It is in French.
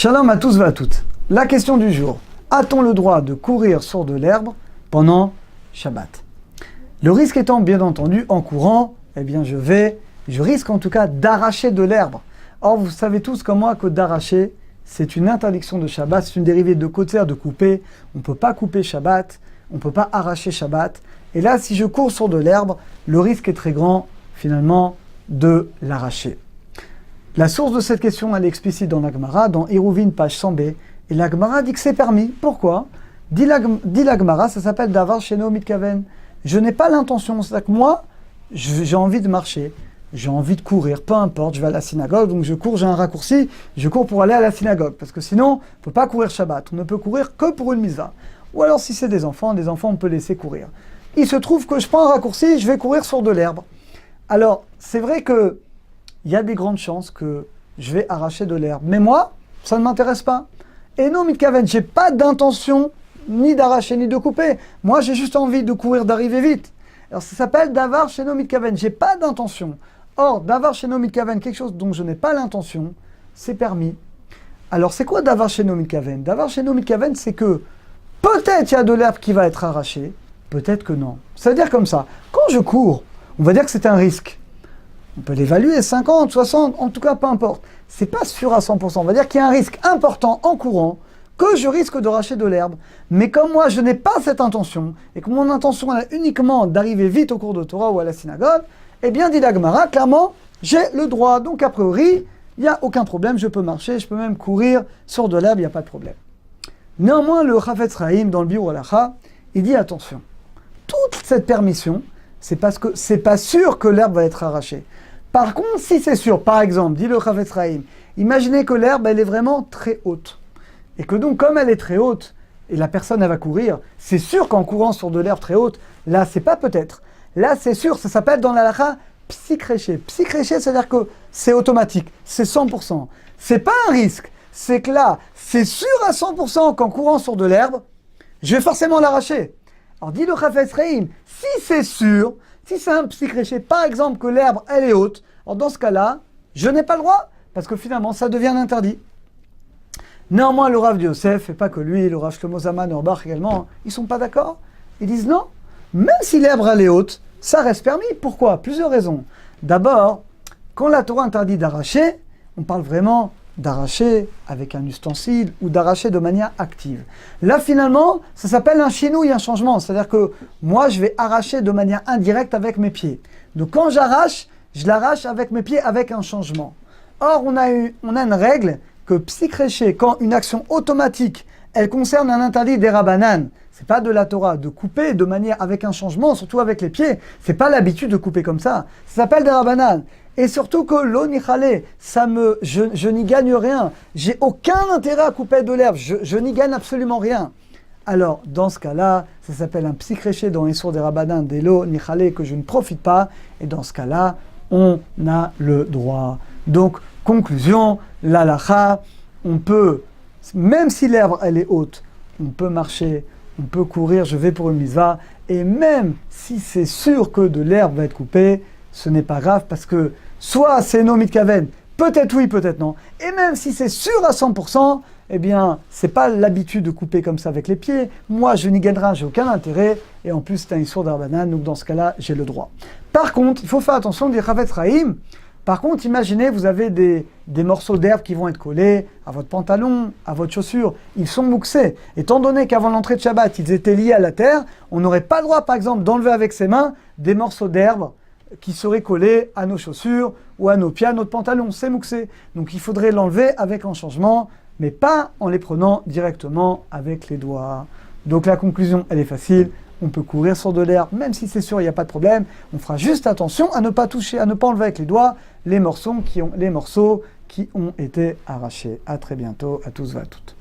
Shalom à tous et à toutes. La question du jour. A-t-on le droit de courir sur de l'herbe pendant Shabbat? Le risque étant bien entendu en courant, eh bien je risque en tout cas d'arracher de l'herbe. Or vous savez tous comme moi que d'arracher, c'est une interdiction de Shabbat, c'est une dérivée de Kotzer, de couper. On ne peut pas couper Shabbat, on ne peut pas arracher Shabbat. Et là, si je cours sur de l'herbe, le risque est très grand finalement de l'arracher. La source de cette question, elle est explicite dans la Gemara, dans Eruvin, page 100b. Et la Gemara dit que c'est permis. Pourquoi? Dit la Gemara, ça s'appelle Davar Sheno Mitkaven. Je n'ai pas l'intention, c'est-à-dire que moi, j'ai envie de marcher, j'ai envie de courir, peu importe, je vais à la synagogue, donc je cours, j'ai un raccourci, je cours pour aller à la synagogue. Parce que sinon, on ne peut pas courir Shabbat, on ne peut courir que pour une mitzvah. Ou alors si c'est des enfants, on peut laisser courir. Il se trouve que je prends un raccourci, je vais courir sur de l'herbe. Alors, c'est vrai que il y a des grandes chances que je vais arracher de l'herbe. Mais moi, ça ne m'intéresse pas. Et non, Mitkaven, je n'ai pas d'intention ni d'arracher ni de couper. Moi, j'ai juste envie de courir, d'arriver vite. Alors, ça s'appelle Davar Sheno Mitkaven. Je n'ai pas d'intention. Or, Davar Sheno Mitkaven, quelque chose dont je n'ai pas l'intention, c'est permis. Alors, c'est quoi Davar Sheno Mitkaven? Davar Sheno Mitkaven, c'est que peut-être il y a de l'herbe qui va être arrachée, peut-être que non. Ça veut dire comme ça. Quand je cours, on va dire que c'est un risque. On peut l'évaluer, 50, 60, en tout cas, peu importe. C'est pas sûr à 100%. On va dire qu'il y a un risque important en courant, que je risque d'arracher de l'herbe. Mais comme moi, je n'ai pas cette intention, et que mon intention est uniquement d'arriver vite au cours de Torah ou à la synagogue, eh bien, dit la Gemara, clairement, j'ai le droit. Donc, a priori, il n'y a aucun problème, je peux marcher, je peux même courir sur de l'herbe, il n'y a pas de problème. Néanmoins, le Chafetz Chaim, dans le Biur Halacha, il dit attention, toute cette permission, c'est parce que c'est pas sûr que l'herbe va être arrachée. Par contre, si c'est sûr, par exemple, dit le Chafetz Chaim, imaginez que l'herbe, elle est vraiment très haute. Et que donc, comme elle est très haute, et la personne, elle va courir, c'est sûr qu'en courant sur de l'herbe très haute, là, c'est pas peut-être. Là, c'est sûr, ça s'appelle dans la halakha psychréché. Psychréché, c'est-à-dire que c'est automatique, c'est 100%. C'est pas un risque, c'est que là, c'est sûr à 100% qu'en courant sur de l'herbe, je vais forcément l'arracher. Alors, dit le Chafetz Chaim, si c'est sûr, si c'est un psychréché, par exemple que l'herbe, elle est haute, alors dans ce cas-là, je n'ai pas le droit, parce que finalement, ça devient interdit. Néanmoins, le Rav de Yosef, et pas que lui, le Rav Shlomo Zalman Auerbach également, ils ne sont pas d'accord. Ils disent non, même si l'herbe, elle est haute, ça reste permis. Pourquoi? Plusieurs raisons. D'abord, quand la Torah interdit d'arracher, on parle vraiment d'arracher avec un ustensile ou d'arracher de manière active. Là, finalement, ça s'appelle un chinouille, un changement. C'est-à-dire que moi, je vais arracher de manière indirecte avec mes pieds. Donc, quand j'arrache, je l'arrache avec mes pieds avec un changement. Or, on a une règle que psychréché, quand une action automatique, elle concerne un interdit des Rabbanan, c'est pas de la Torah, de couper de manière avec un changement, surtout avec les pieds, c'est pas l'habitude de couper comme ça. Ça s'appelle des Rabbanan. Et surtout que l'onichale, je n'y gagne rien. J'ai aucun intérêt à couper de l'herbe. Je n'y gagne absolument rien. Alors, dans ce cas-là, ça s'appelle un psychréché dans les sourds des Rabbanan, des l'onichale, que je ne profite pas. Et dans ce cas-là, on a le droit. Donc, conclusion, l'halakha, on peut, même si l'herbe, elle est haute, on peut marcher, on peut courir, je vais pour une mitzvah. Et même si c'est sûr que de l'herbe va être coupée, ce n'est pas grave parce que soit c'est no mitkaven, peut-être oui, peut-être non. Et même si c'est sûr à 100%, eh bien, c'est pas l'habitude de couper comme ça avec les pieds. Moi, je n'y gagnerai, j'ai aucun intérêt. Et en plus, c'est un issour d'Arbanan, donc dans ce cas-là, j'ai le droit. Par contre, il faut faire attention, dit Chafetz Chaim. Par contre, imaginez, vous avez des morceaux d'herbe qui vont être collés à votre pantalon, à votre chaussure. Ils sont mouxés. Étant donné qu'avant l'entrée de Shabbat, ils étaient liés à la terre, on n'aurait pas le droit, par exemple, d'enlever avec ses mains des morceaux d'herbe qui seraient collés à nos chaussures ou à nos pieds, à notre pantalon. C'est mouxé. Donc, il faudrait l'enlever avec un changement, mais pas en les prenant directement avec les doigts. Donc, la conclusion, elle est facile. On peut courir sur de l'herbe, même si c'est sûr, il n'y a pas de problème. On fera juste attention à ne pas toucher, à ne pas enlever avec les doigts les morceaux qui ont été arrachés. À très bientôt, à tous et à toutes.